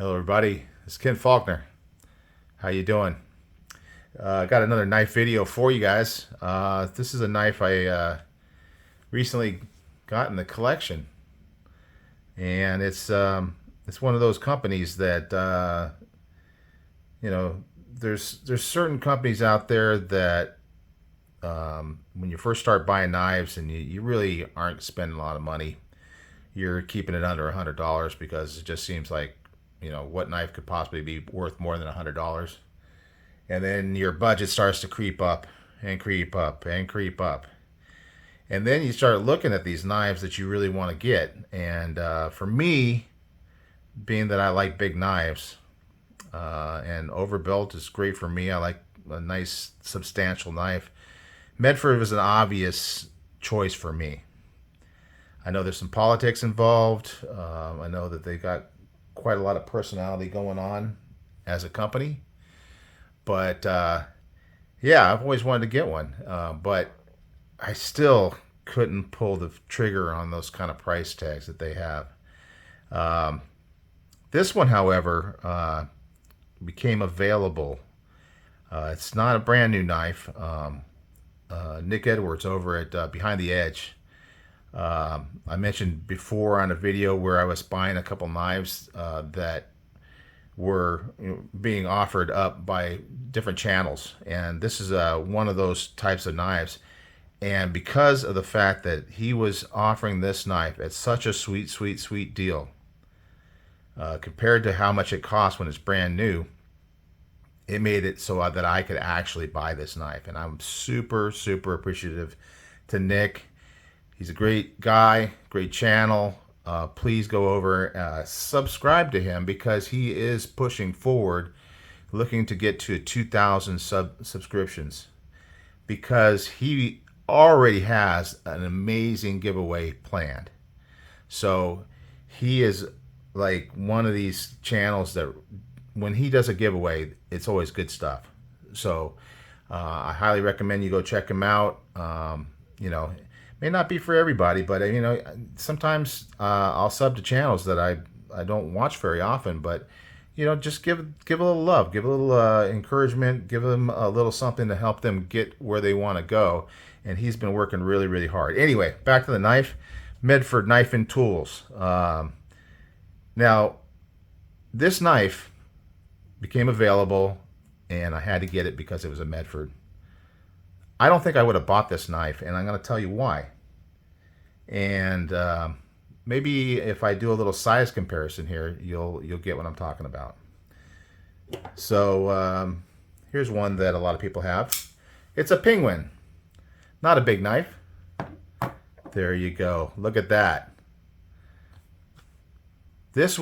Hello, everybody. It's Ken Faulkner. How you doing? I got another knife video for you guys. This is a knife I recently got in the collection, and it's one of those companies that there's certain companies out there that when you first start buying knives and you really aren't spending a lot of money, you're keeping it under $100 because it just seems like what knife could possibly be worth more than $100. And then your budget starts to creep up and creep up and creep up. And then you start looking at these knives that you really want to get. And for me, being that I like big knives, and overbuilt is great for me. I like a nice substantial knife. Medford was an obvious choice for me. I know there's some politics involved. I know that they got quite a lot of personality going on as a company. But yeah, I've always wanted to get one. But I still couldn't pull the trigger on those kind of price tags that they have. This one, however, became available. It's not a brand new knife. Nick Edwards over at Behind the Edge. I mentioned before on a video where I was buying a couple knives that were being offered up by different channels, and this is one of those types of knives. And because of the fact that he was offering this knife at such a sweet deal, compared to how much it costs when it's brand new, it made it so that I could actually buy this knife. And I'm super appreciative to Nick. He's a great guy, great channel. Please go over, subscribe to him, because he is pushing forward, looking to get to 2,000 subscriptions, because he already has an amazing giveaway planned. So he is like one of these channels that when he does a giveaway, it's always good stuff. So I highly recommend you go check him out. May not be for everybody, but sometimes I'll sub to channels that I don't watch very often, but just give a little love, give a little encouragement, give them a little something to help them get where they want to go. And he's been working really hard. Anyway, back to the knife. Medford Knife and Tools. Now, this knife became available, and I had to get it because it was a Medford. I don't think I would have bought this knife, and I'm going to tell you why. And maybe if I do a little size comparison here, you'll get what I'm talking about. So here's one that a lot of people have. It's a Penguin, not a big knife. There you go. Look at that. This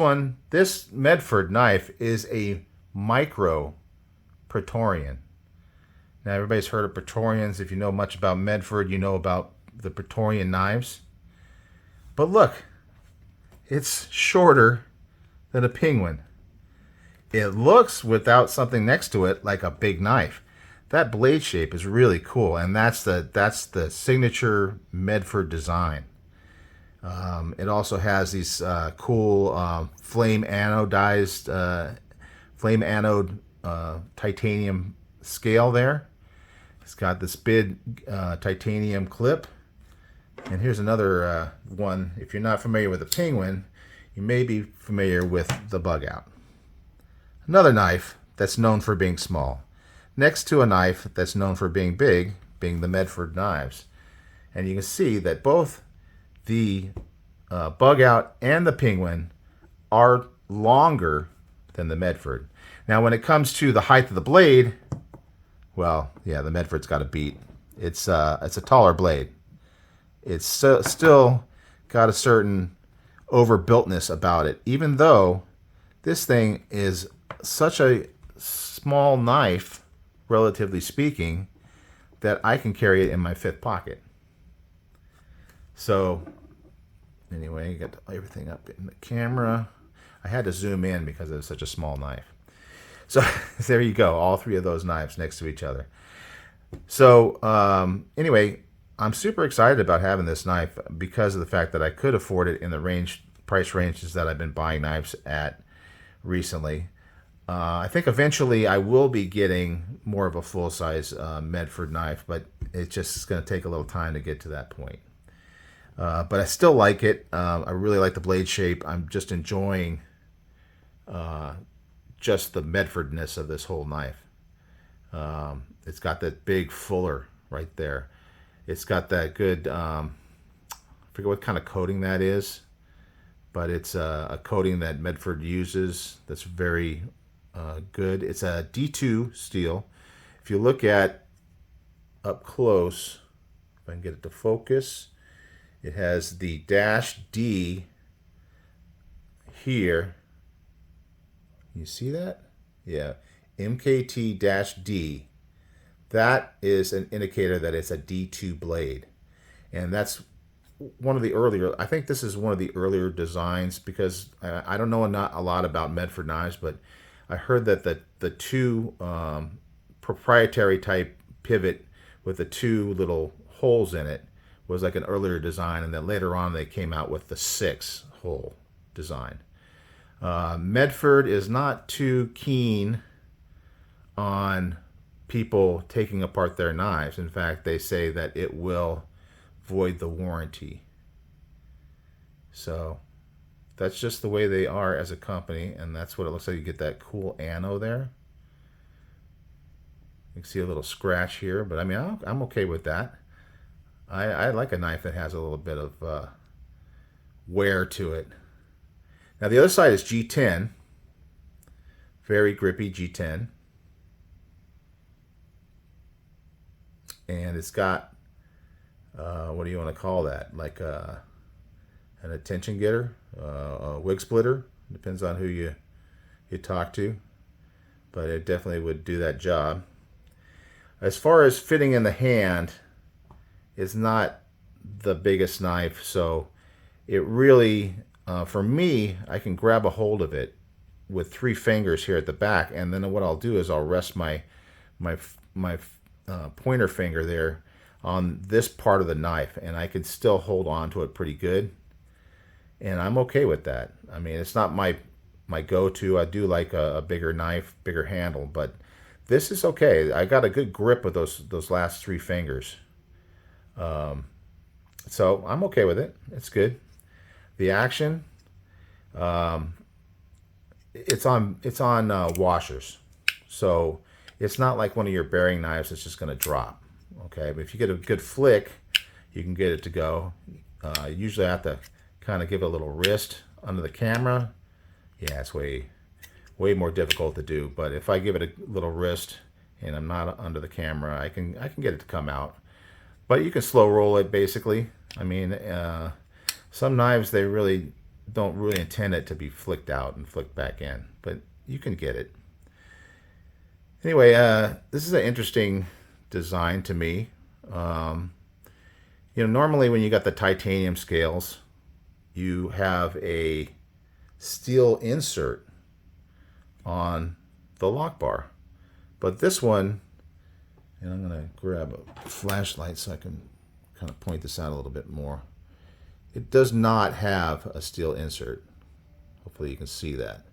Medford knife is a micro Praetorian. Now, everybody's heard of Praetorians. If you know much about Medford, you know about the Praetorian knives. But look, it's shorter than a Penguin. It looks, without something next to it, like a big knife. That blade shape is really cool, and that's the signature Medford design. It also has these cool flame anode titanium scale there. It's got this big titanium clip. And here's another one. If you're not familiar with a Penguin, you may be familiar with the Bug Out. Another knife that's known for being small, next to a knife that's known for being big, being the Medford knives. And you can see that both the Bug Out and the Penguin are longer than the Medford. Now, when it comes to the height of the blade, well, yeah, the Medford's got a beat. It's a taller blade. It's still got a certain overbuiltness about it, even though this thing is such a small knife, relatively speaking, that I can carry it in my fifth pocket. So anyway, you got everything up in the camera. I had to zoom in because it was such a small knife. So there you go, all three of those knives next to each other. So anyway, I'm super excited about having this knife because of the fact that I could afford it in the price ranges that I've been buying knives at recently. I think eventually I will be getting more of a full-size Medford knife, but it's just going to take a little time to get to that point. But I still like it. I really like the blade shape. I'm just enjoying just the Medfordness of this whole knife. It's got that big fuller right there. It's got that good, I forget what kind of coating that is, but it's a coating that Medford uses that's very good. It's a D2 steel. If you look at up close, if I can get it to focus, it has the dash D here. You see that? Yeah, MKT-D. That is an indicator that it's a D2 blade. And that's one of the earlier, I think this is one of the earlier designs, because I don't know not a lot about Medford knives, but I heard that the two proprietary type pivot with the two little holes in it was like an earlier design, and then later on they came out with the 6-hole design. Medford is not too keen on people taking apart their knives. In fact, they say that it will void the warranty. So that's just the way they are as a company, and that's what it looks like. You get that cool ano there. You can see a little scratch here, but I mean, I'm okay with that. I like a knife that has a little bit of wear to it. Now the other side is G10. Very grippy G10. And it's got, what do you want to call that? Like an attention getter, a wig splitter. Depends on who you talk to. But it definitely would do that job. As far as fitting in the hand, it's not the biggest knife. So it really, for me, I can grab a hold of it with 3 fingers here at the back. And then what I'll do is I'll rest my pointer finger there on this part of the knife, and I can still hold on to it pretty good, and I'm okay with that. I mean, it's not my go-to. I do like a bigger knife, bigger handle, but this is okay. I got a good grip with those last 3 fingers, so I'm okay with it. It's good. The action, it's on washers, so it's not like one of your bearing knives that's just going to drop. Okay, but if you get a good flick, you can get it to go. Usually I have to kind of give it a little wrist under the camera. Yeah, it's way more difficult to do. But if I give it a little wrist and I'm not under the camera, I can get it to come out. But you can slow roll it basically. I mean, some knives, they really don't really intend it to be flicked out and flicked back in, but you can get it. Anyway, this is an interesting design to me. You know, normally when you got the titanium scales, you have a steel insert on the lock bar. But this one, and I'm going to grab a flashlight so I can kind of point this out a little bit more. It does not have a steel insert. Hopefully you can see that.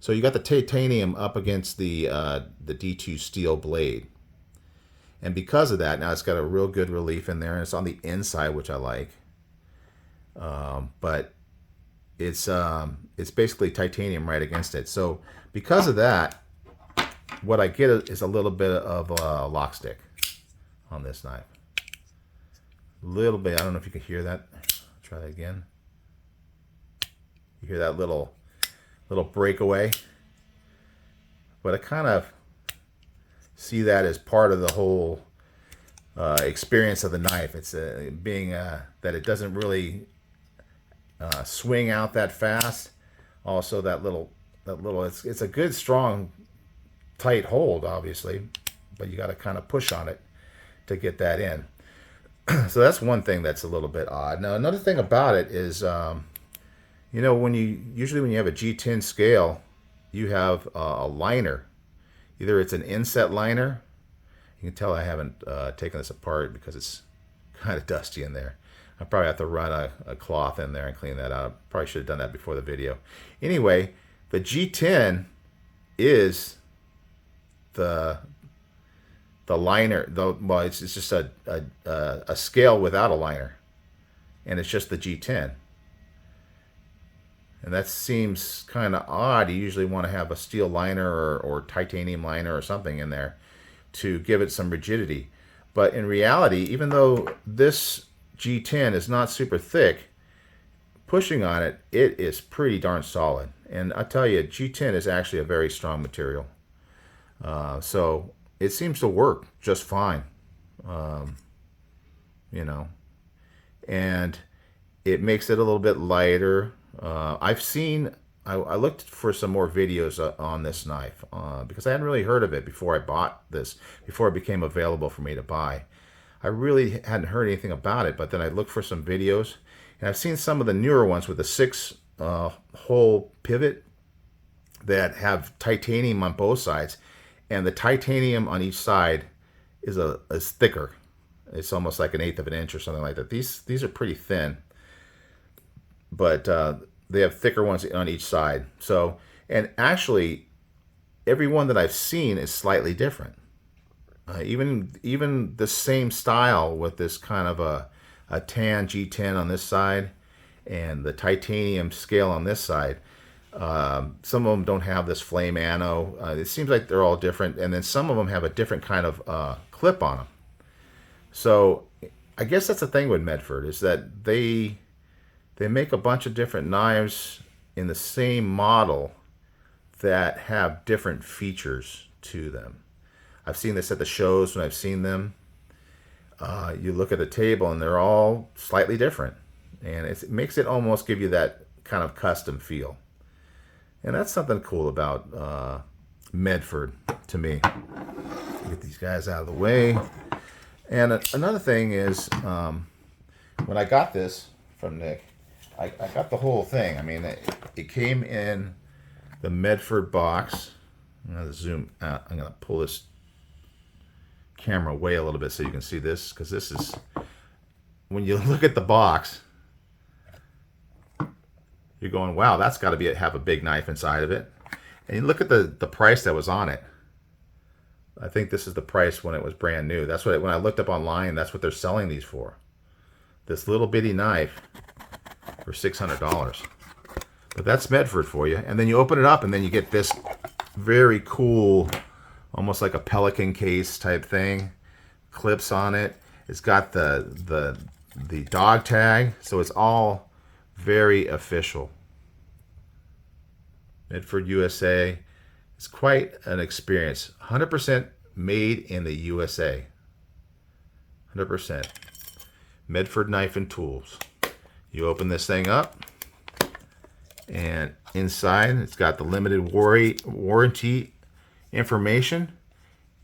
So you got the titanium up against the D2 steel blade. And because of that, now it's got a real good relief in there, and it's on the inside, which I like. But it's basically titanium right against it. So because of that, what I get is a little bit of a lock stick on this knife. A little bit. I don't know if you can hear that. Try that again. You hear that little breakaway? But I kind of see that as part of the whole experience of the knife. It's being that it doesn't really swing out that fast. Also, that little it's a good, strong, tight hold, obviously, but you got to kind of push on it to get that in. So that's one thing that's a little bit odd. Now, another thing about it is, you know, usually when you have a G10 scale, you have a liner. Either it's an inset liner. You can tell I haven't taken this apart because it's kind of dusty in there. I probably have to run a cloth in there and clean that out. Probably should have done that before the video. Anyway, The G10 is the liner. Well, it's just a scale without a liner, and it's just the G10. And that seems kind of odd. You usually want to have a steel liner or titanium liner or something in there to give it some rigidity. But in reality, even though this G10 is not super thick, pushing on it, it is pretty darn solid. And I tell you, G10 is actually a very strong material. So it seems to work just fine. You know, and it makes it a little bit lighter. I looked for some more videos on this knife because I hadn't really heard of it before I bought this, before it became available for me to buy. I really hadn't heard anything about it, but then I looked for some videos, and I've seen some of the newer ones with the 6-hole pivot that have titanium on both sides, and the titanium on each side is thicker. It's almost like 1/8 of an inch or something like that. These are pretty thin, but they have thicker ones on each side. So, and actually, every one that I've seen is slightly different. Even the same style with this kind of a tan G10 on this side and the titanium scale on this side. Some of them don't have this flame anno. It seems like they're all different, and then some of them have a different kind of clip on them. So I guess that's the thing with Medford, is that they make a bunch of different knives in the same model that have different features to them. I've seen this at the shows when I've seen them. You look at the table and they're all slightly different, and it makes it almost give you that kind of custom feel. And that's something cool about Medford to me. Get these guys out of the way. And another thing is, when I got this from Nick, I got the whole thing. I mean, it came in the Medford box. I'm going to zoom out. I'm going to pull this camera away a little bit so you can see this, because this is, when you look at the box, you're going, wow, that's got to have a big knife inside of it. And you look at the price that was on it. I think this is the price when it was brand new. That's what when I looked up online, that's what they're selling these for. This little bitty knife for $600. But that's Medford for you. And then you open it up, and then you get this very cool, almost like a pelican case type thing. Clips on it. It's got the dog tag, so it's all very official. Medford USA. It's quite an experience. 100% made in the USA. 100%. Medford Knife and Tools. You open this thing up, and inside it's got the limited warranty information.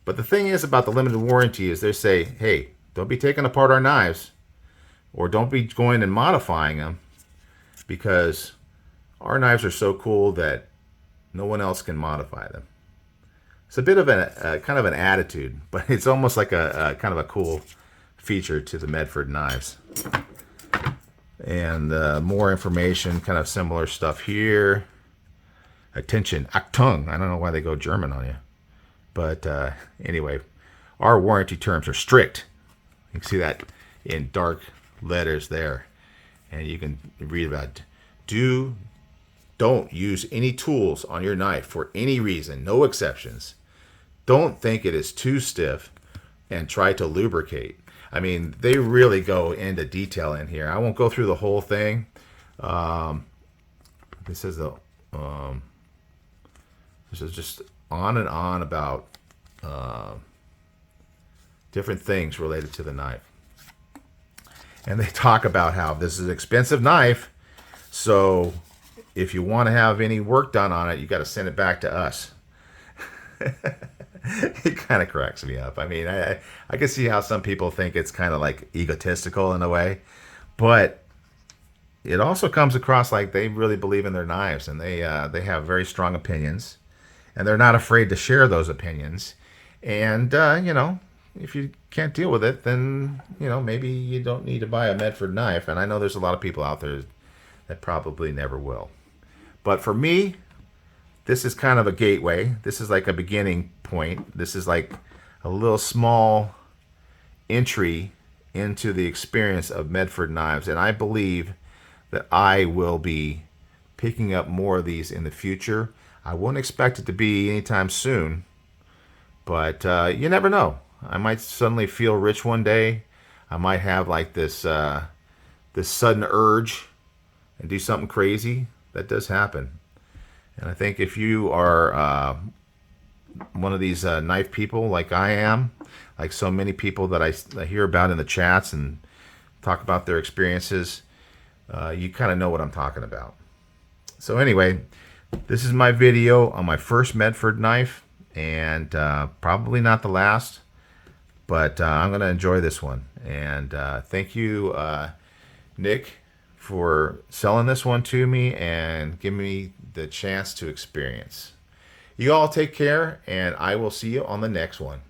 But the thing is about the limited warranty is they say, hey, don't be taking apart our knives, or don't be going and modifying them, because our knives are so cool that no one else can modify them. It's a bit of a kind of an attitude, but it's almost like a kind of a cool feature to the Medford knives. And more information, kind of similar stuff here. Attention, Achtung. I don't know why they go German on you. But anyway, our warranty terms are strict. You can see that in dark letters there. And you can read about don't use any tools on your knife for any reason, no exceptions. Don't think it is too stiff, and try to lubricate. I mean, they really go into detail in here. I won't go through the whole thing. This is just on and on about different things related to the knife. And they talk about how this is an expensive knife, so if you want to have any work done on it, you got to send it back to us. It kind of cracks me up. I mean, I can see how some people think it's kind of like egotistical in a way, but it also comes across like they really believe in their knives, and they have very strong opinions, and they're not afraid to share those opinions. And you know, if you can't deal with it, then you know, maybe you don't need to buy a Medford knife. And I know there's a lot of people out there that probably never will. But for me, this is kind of a gateway. This is like a beginning point. This is like a little small entry into the experience of Medford knives, and I believe that I will be picking up more of these in the future. I wouldn't expect it to be anytime soon, but you never know. I might suddenly feel rich one day. I might have like this sudden urge and do something crazy. That does happen. And I think if you are one of these knife people like I am, like so many people that I hear about in the chats and talk about their experiences, you kind of know what I'm talking about. So anyway, this is my video on my first Medford knife, and probably not the last, but I'm going to enjoy this one. And thank you, Nick, for selling this one to me and giving me the chance to experience. You all take care, and I will see you on the next one.